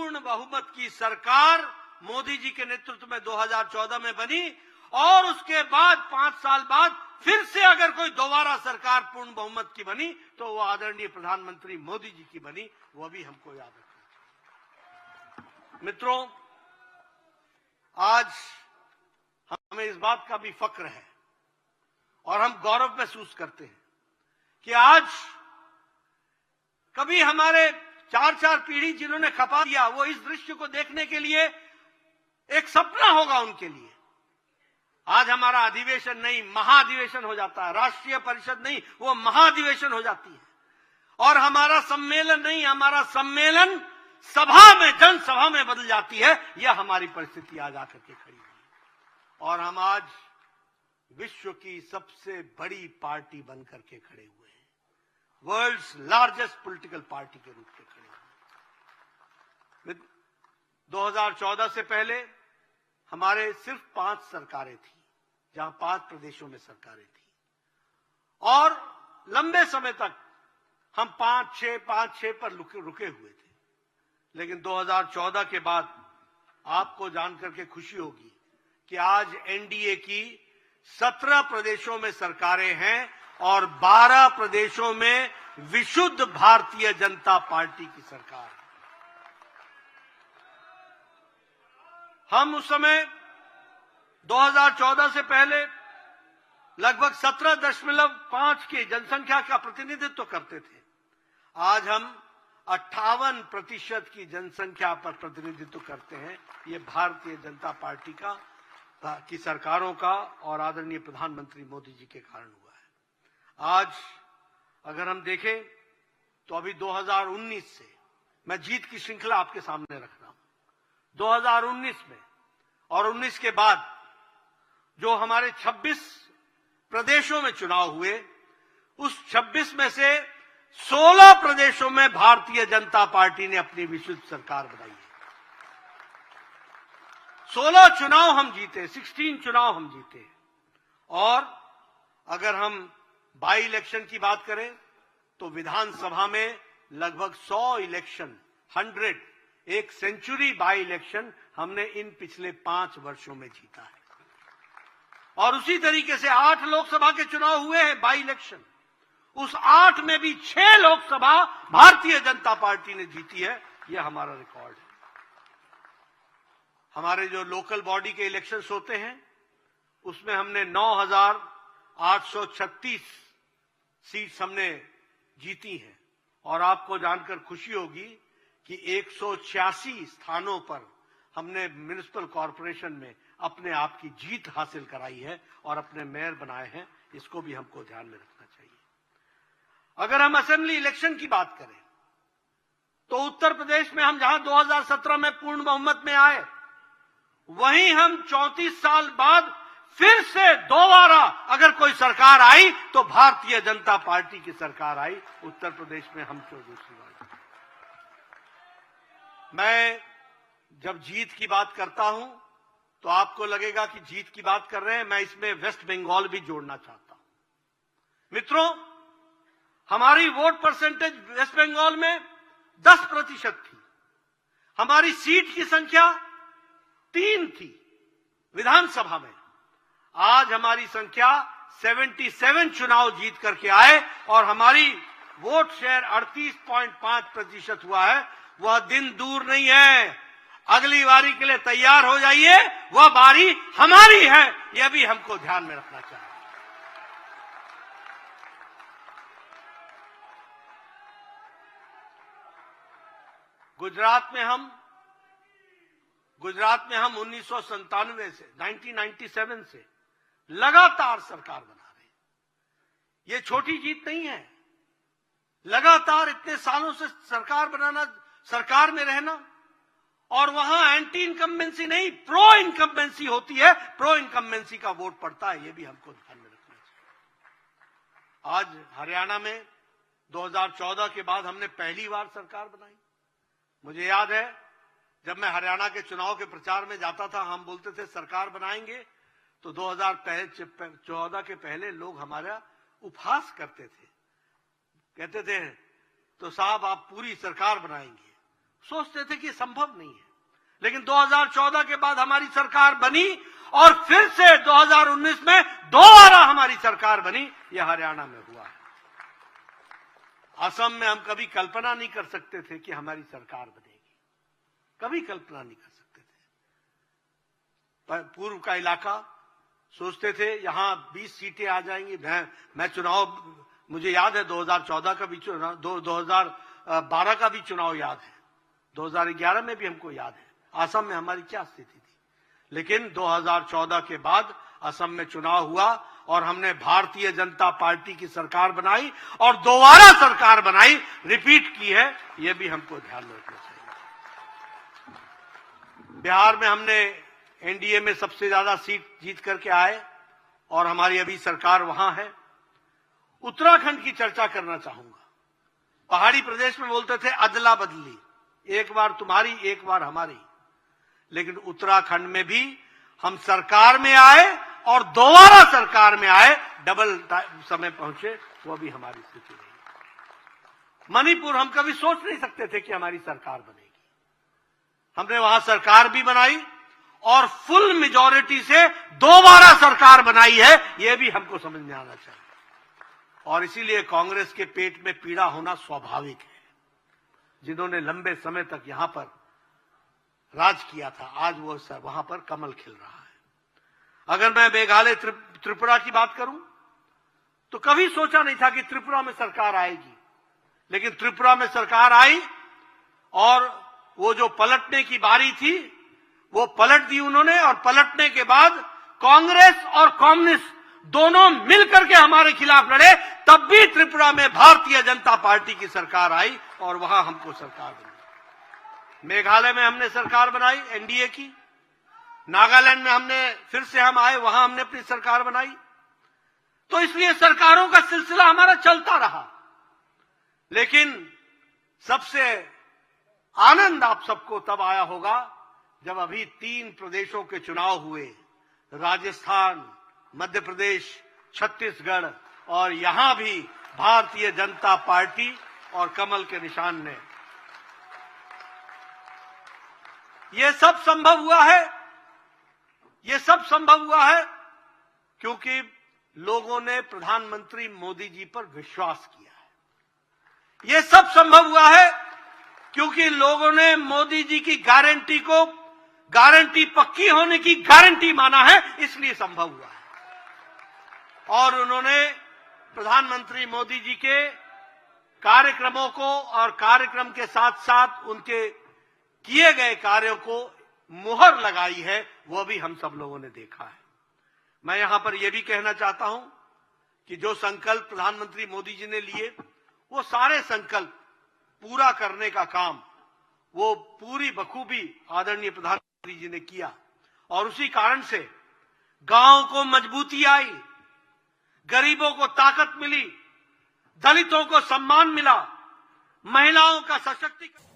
पूर्ण बहुमत की सरकार मोदी जी के नेतृत्व में 2014 में बनी और उसके बाद 5 साल बाद फिर से अगर कोई दोबारा सरकार पूर्ण बहुमत की बनी तो वो आदरणीय प्रधानमंत्री मोदी जी की बनी, वो भी हमको याद रखना चाहिए। मित्रों, आज हमें इस बात का भी फक्र है और हम गौरव महसूस करते हैं कि आज कभी हमारे 4 पीढ़ी जिन्होंने खपा दिया, वो इस दृश्य को देखने के लिए एक सपना होगा उनके लिए। आज हमारा अधिवेशन नहीं, महाधिवेशन हो जाता है, राष्ट्रीय परिषद नहीं, वो महाधिवेशन हो जाती है। और हमारा सम्मेलन नहीं, हमारा सम्मेलन सभा में, जनसभा में बदल जाती है। यह हमारी परिस्थिति आज आकर के खड़ी हुई और हम आज विश्व की सबसे बड़ी पार्टी बनकर के खड़े हुए हैं, वर्ल्ड्स लार्जेस्ट पॉलिटिकल पार्टी के रूप में खड़े हुए। 2014 से पहले हमारे सिर्फ 5 सरकारें थी, जहां 5 प्रदेशों में सरकारें थी और लंबे समय तक हम 5-6 पर रुके हुए थे। लेकिन 2014 के बाद आपको जानकर के खुशी होगी कि आज एनडीए की 17 प्रदेशों में सरकारें हैं और 12 प्रदेशों में विशुद्ध भारतीय जनता पार्टी की सरकार है। हम उस समय 2014 से पहले लगभग 17.5 की जनसंख्या का प्रतिनिधित्व करते थे। आज हम 58% की जनसंख्या पर प्रतिनिधित्व करते हैं। ये भारतीय जनता पार्टी की सरकारों का और आदरणीय प्रधानमंत्री मोदी जी के कारण हुआ है। आज अगर हम देखें तो अभी 2019 से मैं जीत की श्रृंखला आपके सामने रख रहा हूं। 2019 में और 19 के बाद जो हमारे 26 प्रदेशों में चुनाव हुए, उस 26 में से 16 प्रदेशों में भारतीय जनता पार्टी ने अपनी विशुद्ध सरकार बनाई है। 16 चुनाव हम जीते, 16 चुनाव हम जीते। और अगर हम बाई इलेक्शन की बात करें तो विधानसभा में लगभग 100 इलेक्शन, 100, एक सेंचुरी बाई इलेक्शन हमने इन पिछले 5 वर्षों में जीता है। और उसी तरीके से 8 लोकसभा के चुनाव हुए हैं बाई इलेक्शन, उस 8 में भी 6 लोकसभा भारतीय जनता पार्टी ने जीती है। यह हमारा रिकॉर्ड है। हमारे जो लोकल बॉडी के इलेक्शंस होते हैं उसमें हमने 9,836 सीट्स हमने जीती हैं और आपको जानकर खुशी होगी कि 186 स्थानों पर हमने म्युनिसिपल कॉरपोरेशन में अपने आप की जीत हासिल कराई है और अपने मेयर बनाए हैं। इसको भी हमको ध्यान में रखना चाहिए। अगर हम असेंबली इलेक्शन की बात करें तो उत्तर प्रदेश में हम जहां 2017 में पूर्ण बहुमत में आए, वहीं हम 34 साल बाद फिर से दोबारा अगर कोई सरकार आई तो भारतीय जनता पार्टी की सरकार आई। उत्तर प्रदेश में हम दूसरी बार। मैं जब जीत की बात करता हूं तो आपको लगेगा कि जीत की बात कर रहे हैं, मैं इसमें वेस्ट बंगाल भी जोड़ना चाहता हूं। मित्रों, हमारी वोट परसेंटेज वेस्ट बंगाल में 10% थी। हमारी सीट की संख्या 3 थी विधानसभा में। आज हमारी संख्या 77 चुनाव जीत करके आए और हमारी वोट शेयर 38.5% हुआ है। वह दिन दूर नहीं है। अगली बारी के लिए तैयार हो जाइए, वह बारी हमारी है। यह भी हमको ध्यान में रखना चाहिए। गुजरात में हम 1997 से 1997 से लगातार सरकार बना रहे हैं। ये छोटी जीत नहीं है। लगातार इतने सालों से सरकार बनाना, सरकार में रहना, और वहां एंटी इनकम्बेंसी नहीं, प्रो इनकम्बेंसी होती है। प्रो इनकम्बेंसी का वोट पड़ता है। ये भी हमको ध्यान में रखना चाहिए। आज हरियाणा में 2014 के बाद हमने पहली बार सरकार बनाई। मुझे याद है जब मैं हरियाणा के चुनाव के प्रचार में जाता था, हम बोलते थे सरकार बनाएंगे, तो 2014 के पहले लोग हमारा उपहास करते थे। कहते थे तो साहब आप पूरी सरकार बनाएंगे। सोचते थे कि संभव नहीं है, लेकिन 2014 के बाद हमारी सरकार बनी और फिर से 2019 में दोबारा हमारी सरकार बनी। यह हरियाणा में हुआ है। असम में हम कभी कल्पना नहीं कर सकते थे कि हमारी सरकार बनेगी, कभी कल्पना नहीं कर सकते थे। पूर्व का इलाका सोचते थे यहां 20 सीटें आ जाएंगी। मैं चुनाव, मुझे याद है 2014 का भी चुनाव, 2012 का भी चुनाव याद है, 2011 में भी हमको याद है असम में हमारी क्या स्थिति थी। लेकिन 2014 के बाद असम में चुनाव हुआ और हमने भारतीय जनता पार्टी की सरकार बनाई और दोबारा सरकार बनाई, रिपीट की है। यह भी हमको ध्यान रखना चाहिए। बिहार में हमने एनडीए में सबसे ज्यादा सीट जीत करके आए और हमारी अभी सरकार वहां है। उत्तराखंड की चर्चा करना चाहूंगा। पहाड़ी प्रदेश में बोलते थे अदला बदली, एक बार तुम्हारी एक बार हमारी, लेकिन उत्तराखंड में भी हम सरकार में आए और दोबारा सरकार में आए, डबल समय पहुंचे, वो भी हमारी स्थिति रही। मणिपुर हम कभी सोच नहीं सकते थे कि हमारी सरकार बनेगी, हमने वहां सरकार भी बनाई और फुल मेजॉरिटी से दोबारा सरकार बनाई है। यह भी हमको समझ में आना चाहिए। और इसीलिए कांग्रेस के पेट में पीड़ा होना स्वाभाविक है। जिन्होंने लंबे समय तक यहां पर राज किया था, आज वो वहां पर कमल खिल रहा है। अगर मैं मेघालय त्रिपुरा की बात करूं तो कभी सोचा नहीं था कि त्रिपुरा में सरकार आएगी, लेकिन त्रिपुरा में सरकार आई और वो जो पलटने की बारी थी वो पलट दी उन्होंने। और पलटने के बाद कांग्रेस और कम्युनिस्ट दोनों मिलकर के हमारे खिलाफ लड़े, तब भी त्रिपुरा में भारतीय जनता पार्टी की सरकार आई और वहां हमको सरकार बनी। मेघालय में हमने सरकार बनाई एनडीए की, नागालैंड में हमने फिर से हम आए, वहां हमने अपनी सरकार बनाई। तो इसलिए सरकारों का सिलसिला हमारा चलता रहा। लेकिन सबसे आनंद आप सबको तब आया होगा जब अभी 3 प्रदेशों के चुनाव हुए, राजस्थान, मध्य प्रदेश, छत्तीसगढ़, और यहां भी भारतीय जनता पार्टी और कमल के निशान ने। यह सब संभव हुआ है, यह सब संभव हुआ है क्योंकि लोगों ने प्रधानमंत्री मोदी जी पर विश्वास किया है। यह सब संभव हुआ है क्योंकि लोगों ने मोदी जी की गारंटी को गारंटी पक्की होने की गारंटी माना है, इसलिए संभव हुआ है। और उन्होंने प्रधानमंत्री मोदी जी के कार्यक्रमों को और कार्यक्रम के साथ साथ उनके किए गए कार्यों को मुहर लगाई है, वो भी हम सब लोगों ने देखा है। मैं यहां पर यह भी कहना चाहता हूं कि जो संकल्प प्रधानमंत्री मोदी जी ने लिए, वो सारे संकल्प पूरा करने का काम वो पूरी बखूबी आदरणीय प्रधानमंत्री जी ने किया। और उसी कारण से गांव को मजबूती आई, गरीबों को ताकत मिली, दलितों को सम्मान मिला, महिलाओं का सशक्तिकरण